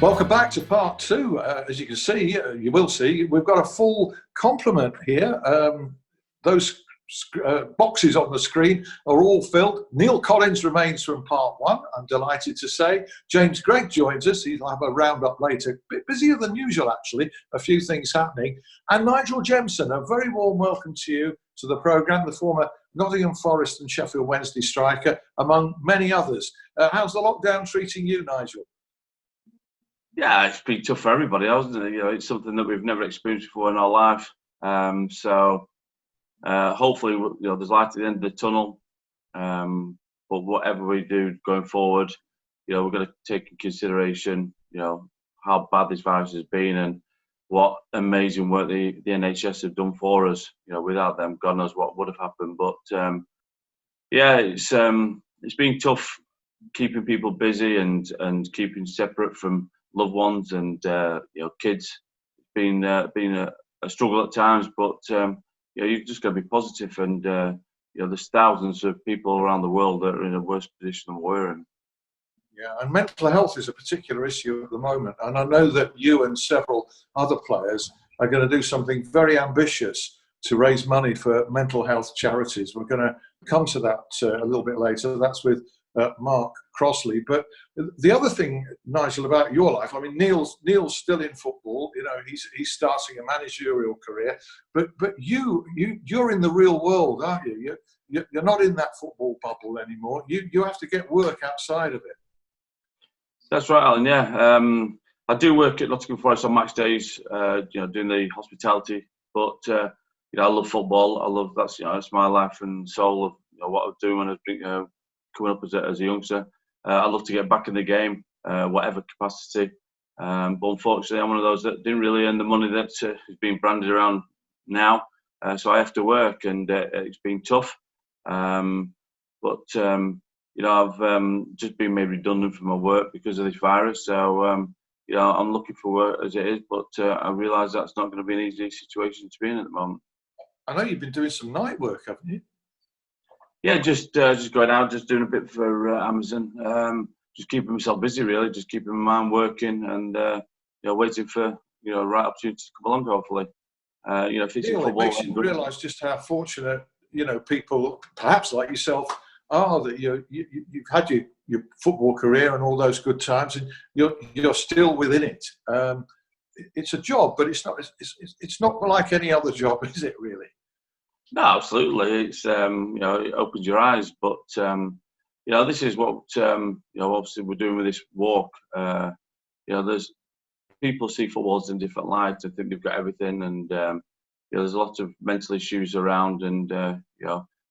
Welcome back to part two. As you can see, you will see, we've got a full complement here. Those boxes on the screen are all filled. Neill Collins remains from part one, I'm delighted to say. James Gregg joins us. He'll have a roundup later. A bit busier than usual, actually. A few things happening. And Nigel Jemson, a very warm welcome to you to the programme, the former Nottingham Forest and Sheffield Wednesday striker, among many others. How's the lockdown treating you, Nigel? Yeah, it's been tough for everybody, hasn't it? You know, it's something that we've never experienced before in our life. Hopefully, there's light at the end of the tunnel. But whatever we do going forward, we're going to take in consideration, how bad this virus has been and what amazing work the NHS have done for us. Without them, God knows what would have happened. But it's been tough keeping people busy and keeping separate from loved ones and kids. It's been a struggle at times, but you've just got to be positive. And there's thousands of people around the world that are in a worse position than we're in. Yeah, and mental health is a particular issue at the moment. And I know that you and several other players are going to do something very ambitious to raise money for mental health charities. We're going to come to that a little bit later. That's with Mark Crossley. But the other thing, Nigel, about your life, I mean, Neill's still in football. He's starting a managerial career. But you're in the real world, aren't you? You're not in that football bubble anymore. You have to get work outside of it. That's right, Alan. Yeah, I do work at Nottingham Forest on match days. Doing the hospitality. But I love football. I love that's my life and soul of what I was doing when I was coming up as a youngster. I love to get back in the game, whatever capacity. But unfortunately, I'm one of those that didn't really earn the money that is being branded around now. So I have to work, and it's been tough. I've just been made redundant from my work because of this virus. So, I'm looking for work as it is, but I realise that's not going to be an easy situation to be in at the moment. I know you've been doing some night work, haven't you? Yeah, just going out, just doing a bit for Amazon. Just keeping myself busy, really. Just keeping my mind working and waiting for the right opportunity to come along. Hopefully, if it's Neil, football, it makes you realise just how fortunate people, perhaps like yourself, are that you've had your football career and all those good times, and you're still within it. It's a job, but it's not like any other job, is it? Really? No, absolutely. It's it opens your eyes, but this is what obviously we're doing with this walk. There's people see footballers in different lights. I think they've got everything, and there's a lot of mental issues around. And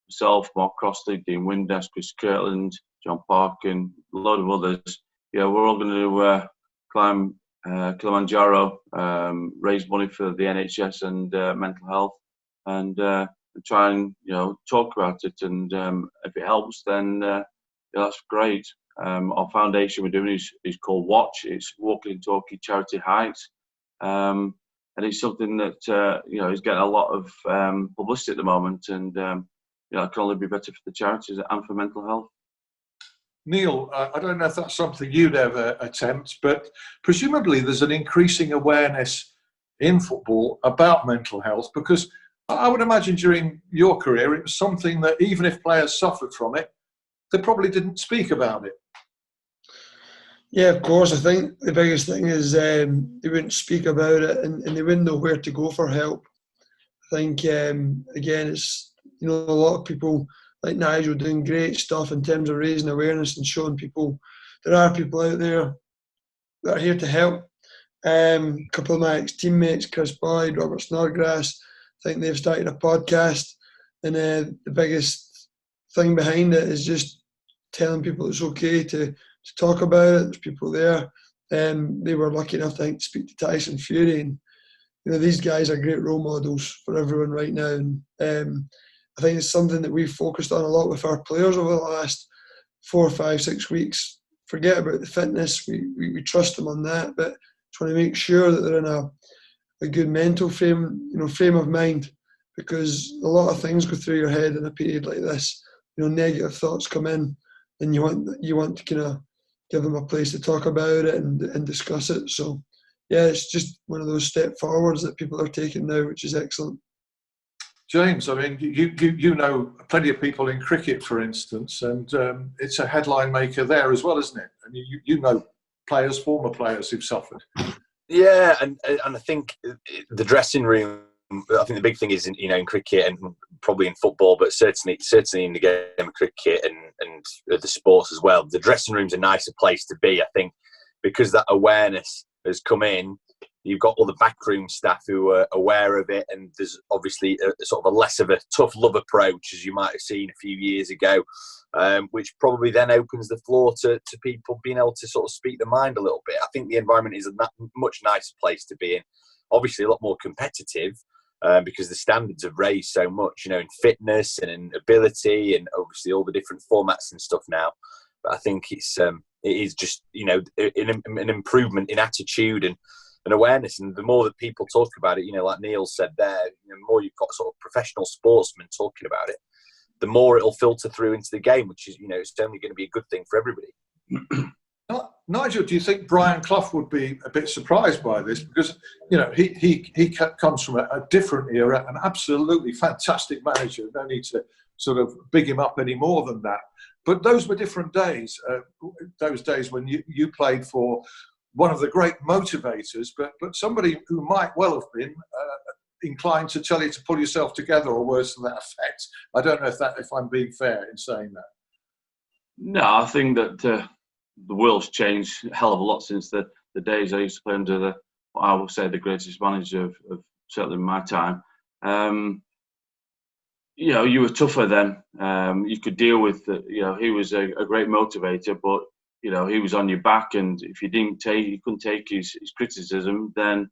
myself, Mark Crossley, Dean Windass, Chris Kirtland, John Parkin, a lot of others. We're all going to climb Kilimanjaro, raise money for the NHS and mental health, and try and talk about it. And if it helps, then that's great. Our foundation we're doing is called Watch. It's Walking and Talking Charity Heights, and it's something that is getting a lot of publicity at the moment, and it can only be better for the charities and for mental health. Neill, I don't know if that's something you'd ever attempt, but presumably there's an increasing awareness in football about mental health, because I would imagine during your career it was something that even if players suffered from it, they probably didn't speak about it. Yeah, of course. I think the biggest thing is they wouldn't speak about it, and they wouldn't know where to go for help. I think, again, it's, a lot of people like Nigel doing great stuff in terms of raising awareness and showing people there are people out there that are here to help. A couple of my ex-teammates, Chris Boyd, Robert Snodgrass, I think they've started a podcast, and the biggest thing behind it is just telling people it's okay to talk about it. There's people there. They were lucky enough, I think, to speak to Tyson Fury, and these guys are great role models for everyone right now. And I think it's something that we've focused on a lot with our players over the last 4, 5, 6 weeks. Forget about the fitness. We trust them on that, but just want to make sure that they're in a good mental frame of mind, because a lot of things go through your head in a period like this. Negative thoughts come in, and you want to kind of give them a place to talk about it and discuss it. So, yeah, it's just one of those step forwards that people are taking now, which is excellent. James, I mean, you know plenty of people in cricket, for instance, and it's a headline maker there as well, isn't it? And you know players, former players who've suffered. Yeah, and I think the dressing room. I think the big thing is in cricket and probably in football, but certainly in the game of cricket and the sports as well. The dressing room's a nicer place to be, I think, because that awareness has come in. You've got all the backroom staff who are aware of it, and there's obviously a sort of a less of a tough love approach as you might have seen a few years ago, which probably then opens the floor to people being able to sort of speak their mind a little bit. I think the environment is a much nicer place to be in. Obviously, a lot more competitive because the standards have raised so much, in fitness and in ability, and obviously all the different formats and stuff now. But I think it is just an improvement in attitude and awareness, and the more that people talk about it, like Neill said there, the more you've got sort of professional sportsmen talking about it, the more it'll filter through into the game, which is, it's only going to be a good thing for everybody. Nigel, do you think Brian Clough would be a bit surprised by this? Because, he comes from a different era, an absolutely fantastic manager. No need to sort of big him up any more than that. But those were different days, those days when you played for one of the great motivators, but somebody who might well have been inclined to tell you to pull yourself together, or worse to that effect. I don't know if I'm being fair in saying that. No, I think that the world's changed a hell of a lot since the days I used to play under what I would say the greatest manager of certainly my time. You were tougher then. You could deal with he was a great motivator, but he was on your back, and if you couldn't take his criticism, then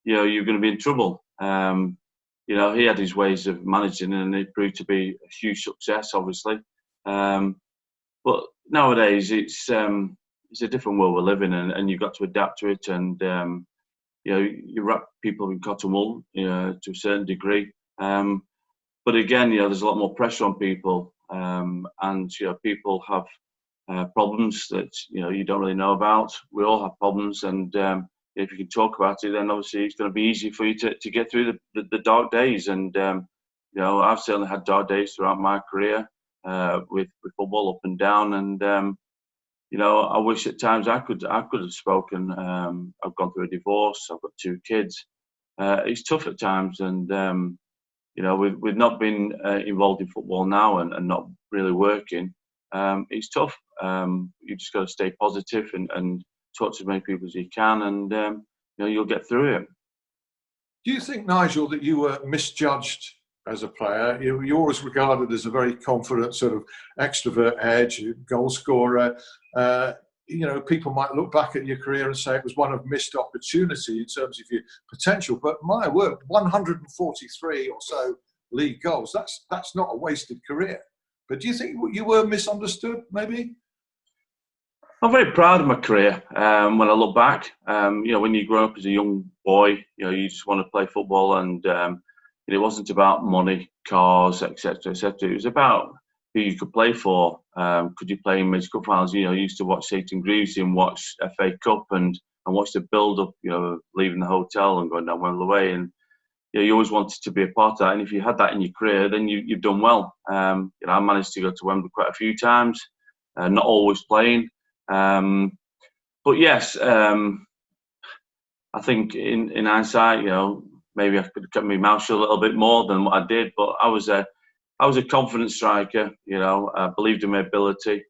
you're going to be in trouble. He had his ways of managing, and it proved to be a huge success, obviously. But nowadays, it's a different world we're living in, and you've got to adapt to it. And you wrap people in cotton wool, to a certain degree. But again, there's a lot more pressure on people, and people have problems that you don't really know about. We all have problems, and if you can talk about it, then obviously it's going to be easy for you to get through the dark days. And I've certainly had dark days throughout my career with football up and down. And I wish at times I could have spoken. I've gone through a divorce. I've got 2 kids. It's tough at times, and with not being involved in football now and not really working. It's tough. You just got to stay positive and talk to as many people as you can, and you'll get through it. Do you think, Nigel, that you were misjudged as a player? You're always regarded as a very confident sort of extrovert edge, goal scorer. People might look back at your career and say it was one of missed opportunity in terms of your potential. But my word, 143 or so league goals, that's not a wasted career. But do you think you were misunderstood, maybe? I'm very proud of my career. When I look back, when you grow up as a young boy, you just want to play football, and it wasn't about money, cars, etc., etc. It was about who you could play for. Could you play in major cup finals? You used to watch Satan Greaves and watch FA Cup and watch the build-up, leaving the hotel and going down Wembley Way. And you always wanted to be a part of that. And if you had that in your career, then you've done well. I managed to go to Wembley quite a few times, not always playing. But yes, I think in hindsight, maybe I could have kept my mouth shut a little bit more than what I did. But I was a confident striker. I believed in my ability.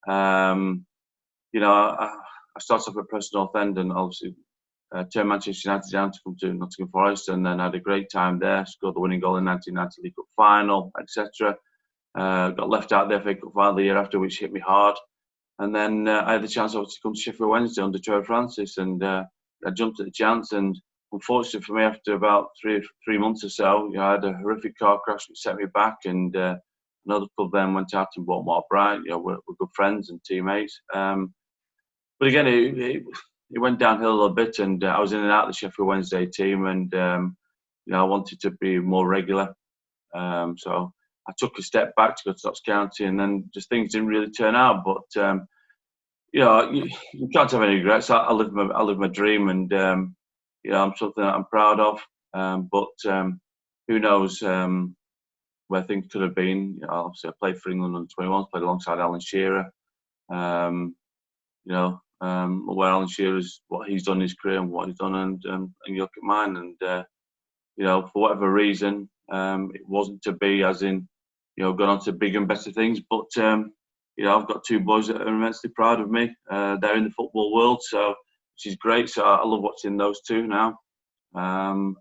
I started off at Preston North End, and obviously turned Manchester United down to come to Nottingham Forest, and then had a great time there. Scored the winning goal in 1990 League Cup final, etc. Got left out there for the FA Cup final the year after, which hit me hard. And then I had the chance to come to Sheffield Wednesday under Trevor Francis, and I jumped at the chance. And unfortunately for me, after about three months or so, I had a horrific car crash which set me back. And another club then went out and bought Mark Bryant. We're good friends and teammates. But again, it went downhill a little bit, and I was in and out of the Sheffield Wednesday team, and I wanted to be more regular. So I took a step back to go to Notts County, and then just things didn't really turn out. But You can't have any regrets. I live my dream, and I'm something that I'm proud of. But who knows where things could have been? Obviously, I played for England under 21s, played alongside Alan Shearer. Where Alan Shearer's, what he's done in his career and what he's done, and you look at mine, and for whatever reason, it wasn't to be, as in, gone on to bigger and better things. But I've got two boys that are immensely proud of me. They're in the football world, which is great. So I love watching those two now, and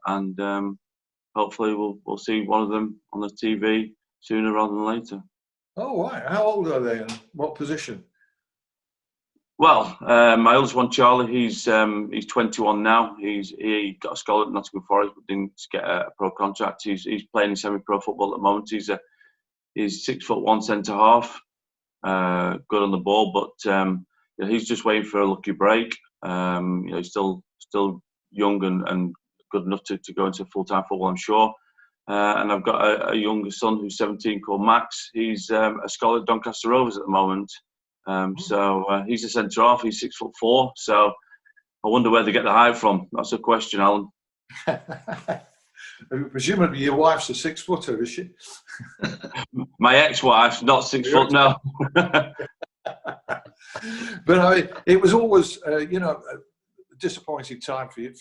hopefully we'll see one of them on the TV sooner rather than later. Oh, right. How old are they and what position? Well, my oldest one, Charlie, he's 21 now. He got a scholar at Nottingham Forest, but didn't get a pro contract. He's playing in semi-pro football at the moment. He's 6'1" centre half, good on the ball, but he's just waiting for a lucky break. He's still young and good enough to go into full-time football, I'm sure. And I've got a younger son who's 17 called Max. He's a scholar at Doncaster Rovers at the moment. So he's a centre half. He's 6'4". So I wonder where they get the height from. That's a question, Alan. Presumably your wife's a 6-footer, is she? My ex-wife's not 6 foot, no. But I mean, it was always, a disappointing time for you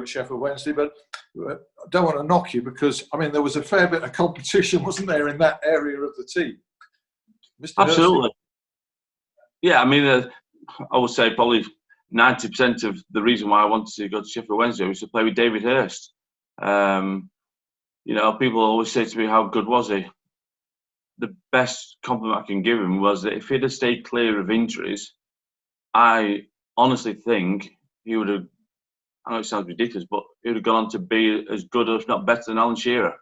at Sheffield Wednesday. But I don't want to knock you because, I mean, there was a fair bit of competition, wasn't there, in that area of the team? Mr. Absolutely. Hurst. Yeah, I mean, I would say probably 90% of the reason why I wanted to go to Sheffield Wednesday was to play with David Hurst. People always say to me, how good was he? The best compliment I can give him was that if he'd have stayed clear of injuries, I honestly think he would have, I know it sounds ridiculous, but he would have gone on to be as good, if not better, than Alan Shearer.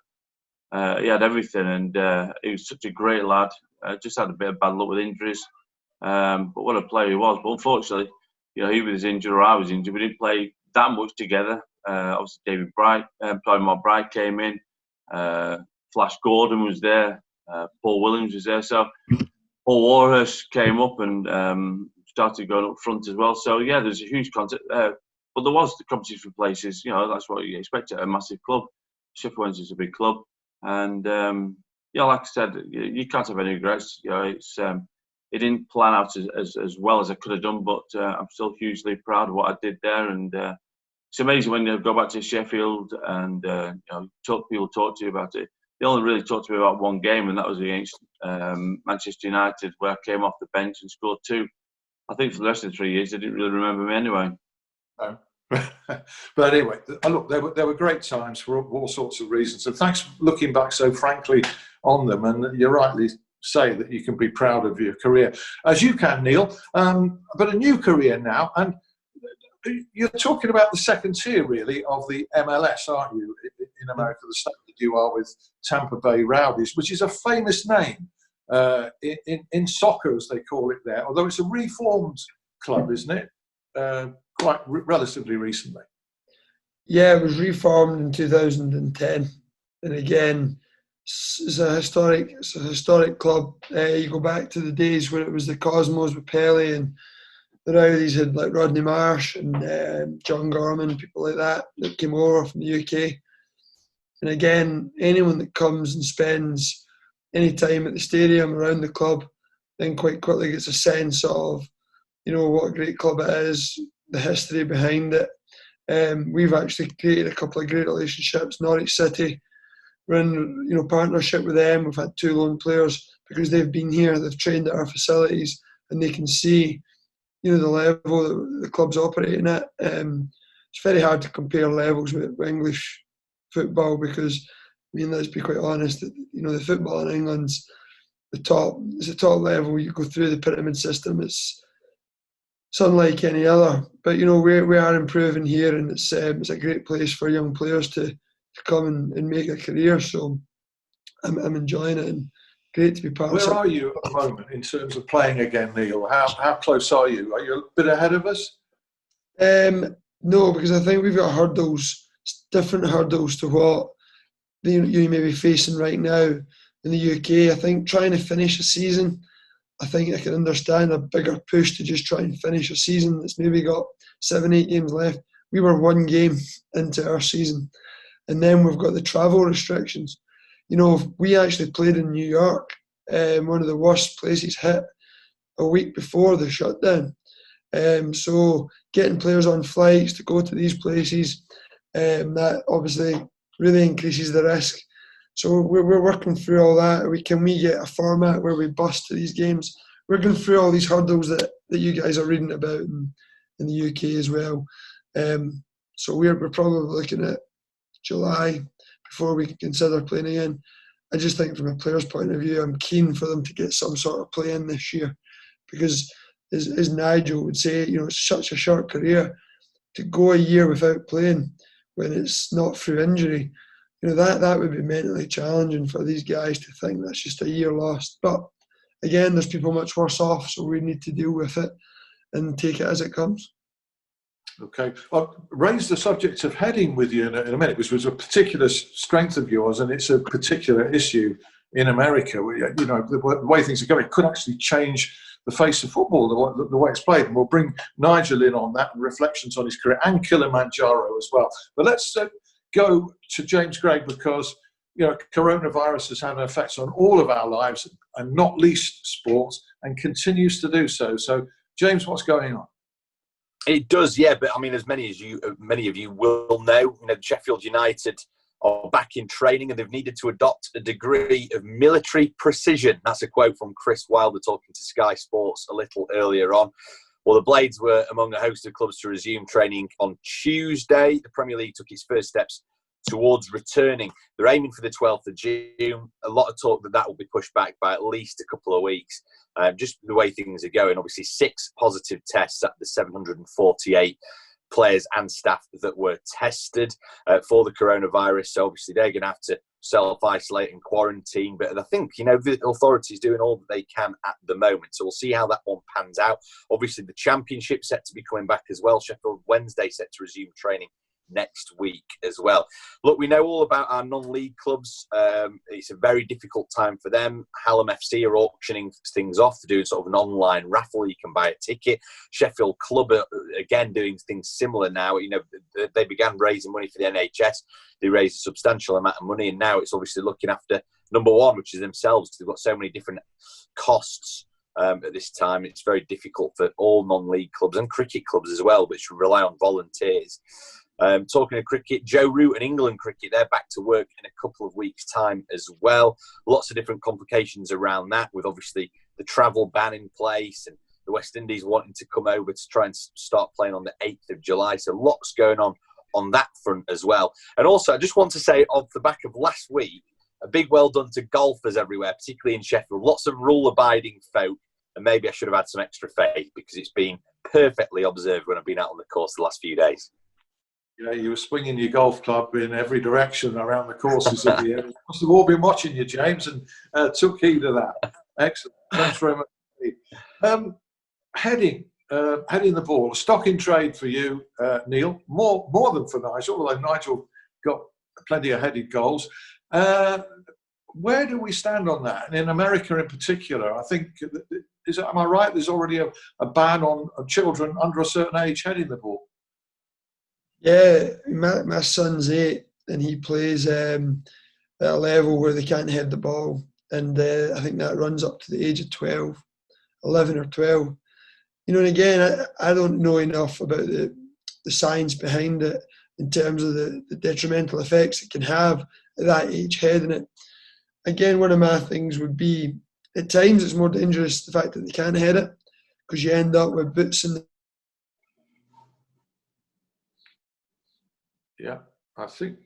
He had everything, and he was such a great lad. Just had a bit of bad luck with injuries. But what a player he was. But unfortunately, he was injured or I was injured. We didn't play that much together. Obviously, David Bright, Plymouth Bright came in. Flash Gordon was there. Paul Williams was there. So Paul Warhurst came up and started going up front as well. So yeah, there's a huge contact. But there was the competition for places. That's what you expect at a massive club. Sheffield Wednesday is a big club, and like I said, you can't have any regrets. It didn't plan out as well as I could have done, but I'm still hugely proud of what I did there. And it's amazing when you go back to Sheffield and people talk to you about it. They only really talked to me about one game, and that was against Manchester United, where I came off the bench and scored 2. I think for the rest of the 3 years, they didn't really remember me anyway. No. But anyway, look, they were great times for all sorts of reasons. And thanks for looking back so frankly on them. And you're rightly say that you can be proud of your career, as you can, Neill. But a new career now, and you're talking about the second tier, really, of the MLS, aren't you? In America, the state that you are with Tampa Bay Rowdies, which is a famous name in soccer, as they call it there. Although it's a reformed club, isn't it? Quite relatively recently. Yeah, it was reformed in 2010, and again, it's a historic club. You go back to the days when it was the Cosmos with Pele, and the Rowdies had like Rodney Marsh and John Gorman, people like that came over from the UK. And again, anyone that comes and spends any time at the stadium around the club, then quite quickly gets a sense of, what a great club it is, the history behind it. We've actually created a couple of great relationships. Norwich City, we're in partnership with them. We've had 2 loan players because they've been here, they've trained at our facilities, and they can see the level that the club's operating at. It's very hard to compare levels with English football because, let's be quite honest, the football in England's the top level. You go through the pyramid system, it's unlike any other. But, we are improving here, and it's a great place for young players to come and make a career. So I'm enjoying it, and great to be part of it. Where are you at the moment in terms of playing again, Neill? How close are you? Are you a bit ahead of us? No, because I think we've got different hurdles to what you may be facing right now in the UK. I think trying to finish a season I think I can understand a bigger push to just try and finish a season that's maybe got 7-8 games left. We were 1 game into our season, and then we've got the travel restrictions. You know, we actually played in New York, one of the worst places hit, a week before the shutdown. So getting players on flights to go to these places, that obviously really increases the risk. So we're working through all that. Can we get a format where we bus to these games? We're going through all these hurdles that you guys are reading about in the UK as well. So we're probably looking at July before we can consider playing again. I just think from a player's point of view, I'm keen for them to get some sort of play in this year, because as Nigel would say, you know, it's such a short career. To go a year without playing when it's not through injury, you know, that would be mentally challenging for these guys to think that's just a year lost. But again, there's people much worse off, so we need to deal with it and take it as it comes. Okay, I'll raise the subject of heading with you in a minute, which was a particular strength of yours, and it's a particular issue in America. You know, the way things are going, it could actually change the face of football, the way it's played. And we'll bring Nigel in on that and reflections on his career and Kilimanjaro as well. But let's go to James Gregg, because, you know, coronavirus has had an effect on all of our lives, and not least sports, and continues to do so. So, James, what's going on? It does, yeah. But I mean, as many of you will know, you know, Sheffield United are back in training, and they've needed to adopt a degree of military precision. That's a quote from Chris Wilder talking to Sky Sports a little earlier on. Well, the Blades were among a host of clubs to resume training on Tuesday. The Premier League took its first steps towards returning. They're aiming for the 12th of June. A lot of talk that will be pushed back by at least a couple of weeks. Just the way things are going, obviously 6 positive tests at the 748 players and staff that were tested for the coronavirus. So obviously they're going to have to self-isolate and quarantine. But I think, you know, the authorities doing all that they can at the moment. So we'll see how that one pans out. Obviously the Championship set to be coming back as well. Sheffield Wednesday set to resume training next week as well. Look, we know all about our non-league clubs. It's a very difficult time for them. Hallam FC are auctioning things off to do sort of an online raffle. You can buy a ticket. Sheffield Club are again doing things similar now. You know, they began raising money for the NHS. They raised a substantial amount of money, and now it's obviously looking after number one, which is themselves, because they've got so many different costs. At this time, it's very difficult for all non-league clubs and cricket clubs as well, which rely on volunteers. Talking of cricket, Joe Root and England cricket, they're back to work in a couple of weeks' time as well. Lots of different complications around that, with obviously the travel ban in place and the West Indies wanting to come over to try and start playing on the 8th of July. So lots going on that front as well. And also, I just want to say, off the back of last week, a big well done to golfers everywhere, particularly in Sheffield. Lots of rule-abiding folk, and maybe I should have had some extra faith, because it's been perfectly observed when I've been out on the course the last few days. You know, you were swinging your golf club in every direction around the courses of the area. Must have all been watching you, James, and took heed of that. Excellent. Thanks very much. Heading the ball, stock in trade for you, Neill, more than for Nigel, although Nigel got plenty of headed goals. Where do we stand on that? And in America in particular, I think, am I right? There's already a ban on children under a certain age heading the ball. Yeah, my son's 8, and he plays at a level where they can't head the ball, and I think that runs up to the age of 12, 11 or 12. You know, and again, I don't know enough about the science behind it in terms of the detrimental effects it can have at that age, heading it. Again, one of my things would be, at times it's more dangerous the fact that they can't head it, because you end up with boots in the... Yeah, I think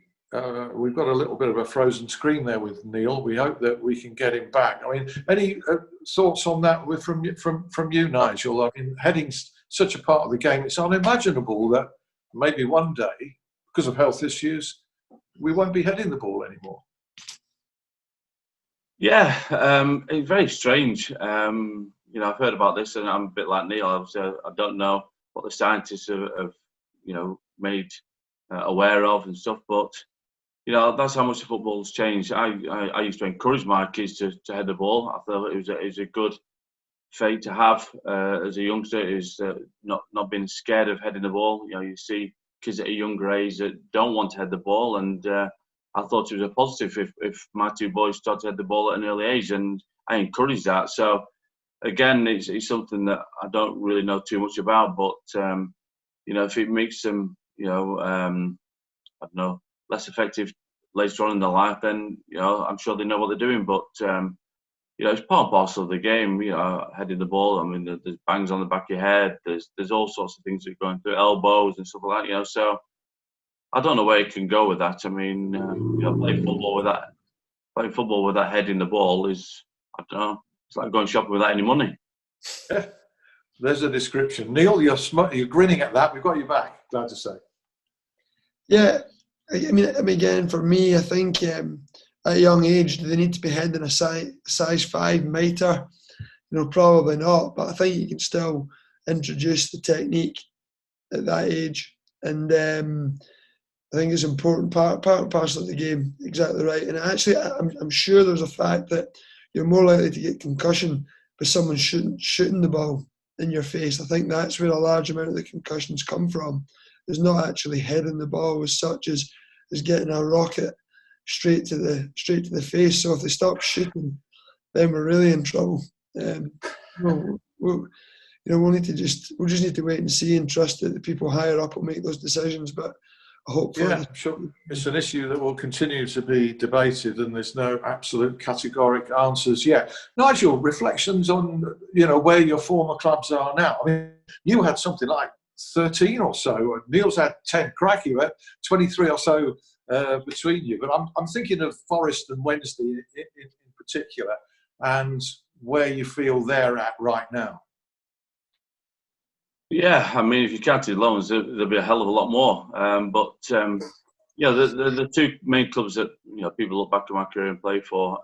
we've got a little bit of a frozen screen there with Neill. We hope that we can get him back. I mean, any thoughts on that from you, Nigel? I mean, heading's such a part of the game. It's unimaginable that maybe one day, because of health issues, we won't be heading the ball anymore. Yeah, it's very strange. You know, I've heard about this, and I'm a bit like Neill. Obviously, I don't know what the scientists have you know, made aware of and stuff, but you know, that's how much the football's changed. I used to encourage my kids to head the ball. I thought it was a good trait to have as a youngster, is not being scared of heading the ball. You know, you see kids at a younger age that don't want to head the ball, and I thought it was a positive if my two boys started to head the ball at an early age, and I encourage that. So again, it's something that I don't really know too much about, but you know, if it makes them, you know, I don't know, less effective later on in their life, then, you know, I'm sure they know what they're doing. But you know, it's part and parcel of the game. You know, heading the ball. I mean, there's bangs on the back of your head. There's all sorts of things that are going through, elbows and stuff like that. You know, so I don't know where you can go with that. I mean, you know, playing football with that head in the ball is, I don't know, it's like going shopping without any money. Yeah, there's a description. Neill, you're grinning at that. We've got you back. Glad to say. Yeah, I mean, again, for me, I think at a young age, do they need to be heading a size 5 mitre? You know, probably not. But I think you can still introduce the technique at that age, and I think it's important part and parcel of the game. Exactly right. And actually, I'm sure there's a fact that you're more likely to get concussion by someone shooting the ball in your face. I think that's where a large amount of the concussions come from. It's not actually heading the ball as such as getting a rocket straight to the face. So if they stop shooting, then we're really in trouble. We'll just need to wait and see and trust that the people higher up will make those decisions. But hopefully, yeah, sure. It's an issue that will continue to be debated, and there's no absolute categoric answers yet. Nigel, reflections on, you know, where your former clubs are now. I mean, you had something like 13 or so. Neill's had 10 crack. You had 23 or so between you. But I'm thinking of Forest and Wednesday in particular, and where you feel they're at right now. Yeah, I mean, if you counted loans, there'll be a hell of a lot more. Yeah, the two main clubs that, you know, people look back at my career and play for.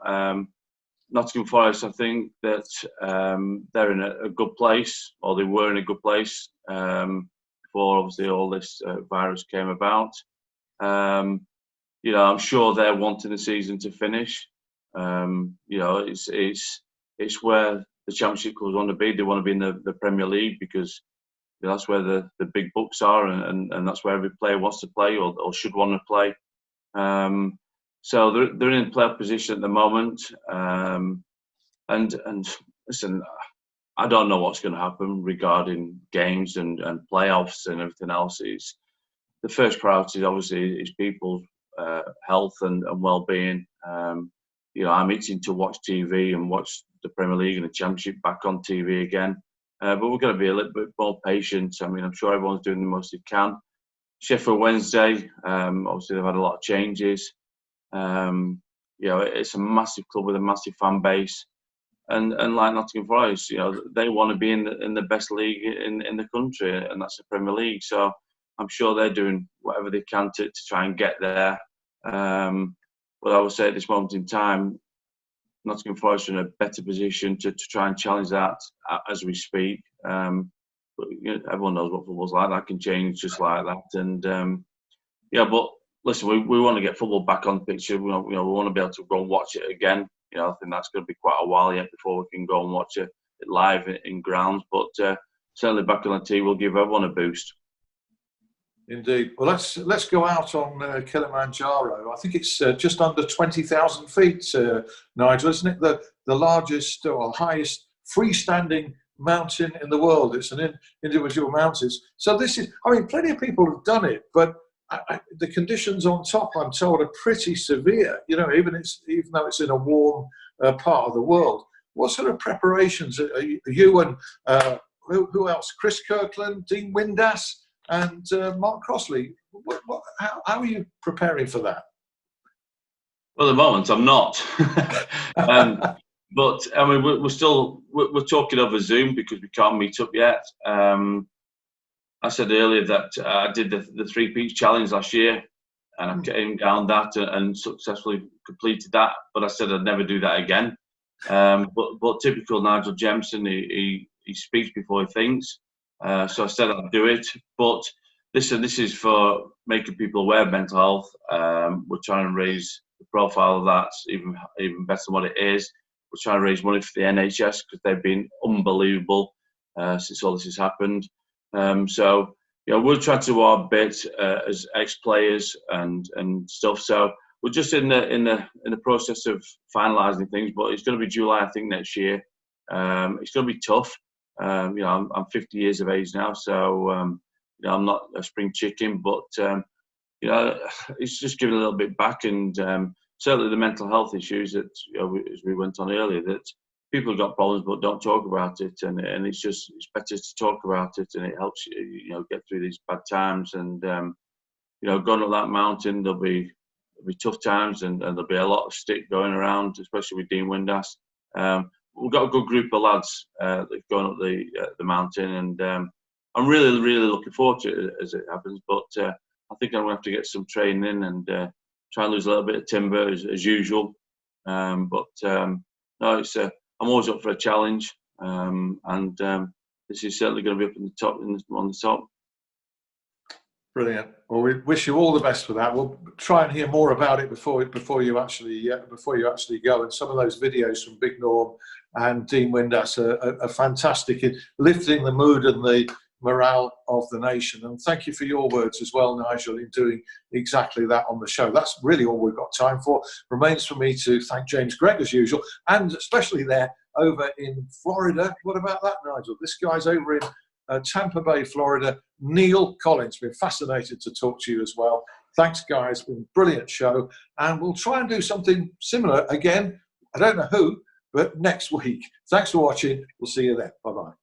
Nottingham Forest, I think that they're in a good place, or they were in a good place before obviously all this virus came about. You know, I'm sure they're wanting the season to finish. You know, it's where the Championship clubs want to be. They want to be in the Premier League because that's where the big bucks are, and that's where every player wants to play or should want to play. So they're in a playoff position at the moment. And listen, I don't know what's going to happen regarding games and playoffs and everything else. The first priority obviously is people's health and well-being. You know, I'm itching to watch TV and watch the Premier League and the Championship back on TV again. But we're going to be a little bit more patient. I mean, I'm sure everyone's doing the most they can. Sheffield Wednesday, obviously they've had a lot of changes. You know, it's a massive club with a massive fan base, and like Nottingham Forest, you know, they want to be in the best league in the country, and that's the Premier League. So I'm sure they're doing whatever they can to try and get there. But I would say at this moment in time, Nottingham Forest are in a better position to try and challenge that as we speak. But you know, everyone knows what football's like. That can change just like that. And yeah, but listen, we want to get football back on the picture. We want to be able to go and watch it again. You know, I think that's going to be quite a while yet before we can go and watch it live in grounds. But certainly back on the tee will give everyone a boost. Indeed. Well, let's go out on Kilimanjaro. I think it's just under 20,000 feet, Nigel, isn't it? The largest or highest freestanding mountain in the world. It's an individual mountain. So this is, I mean, plenty of people have done it, but the conditions on top, I'm told, are pretty severe. You know, even though it's in a warm part of the world. What sort of preparations are you and who else? Chris Kirkland, Dean Windass, and Mark Crossley. How are you preparing for that? Well, at the moment, I'm not. But I mean, we're talking over Zoom because we can't meet up yet. I said earlier that I did the 3 Peaks Challenge last year, and I came down that and successfully completed that. But I said I'd never do that again. But typical Nigel Jemson, he speaks before he thinks. So I said I'd do it. But listen, this is for making people aware of mental health. We're trying to raise the profile of that even better than what it is. we're trying to raise money for the NHS because they've been unbelievable since all this has happened. So we'll try to do our bit as ex-players and stuff. So we're just in the process of finalising things, but it's going to be July, I think, next year. It's going to be tough. I'm 50 years of age now, so I'm not a spring chicken, but it's just giving a little bit back, and certainly the mental health issues that as we went on earlier, that people have got problems but don't talk about it, and it's better to talk about it, and it helps you get through these bad times. And going up that mountain, there'll be tough times, and there'll be a lot of stick going around, especially with Dean Windass. We've got a good group of lads that are going up the mountain, and I'm really, really looking forward to it as it happens. But I think I'm going to have to get some training in and try and lose a little bit of timber as usual. No, I'm always up for a challenge, and this is certainly going to be up on the top. Brilliant. Well, we wish you all the best for that. We'll try and hear more about it before you actually go. And some of those videos from Big Norm and Dean Windass are fantastic in lifting the mood and the morale of the nation. And thank you for your words as well, Nigel, in doing exactly that on the show. That's really all we've got time for. Remains for me to thank James Gregg as usual, and especially there over in Florida. What about that, Nigel? This guy's over in Tampa Bay, Florida. Neill Collins, been fascinated to talk to you as well. Thanks, guys. Been a brilliant show, and we'll try and do something similar again. I don't know who, but next week. Thanks for watching. We'll see you then. Bye-bye.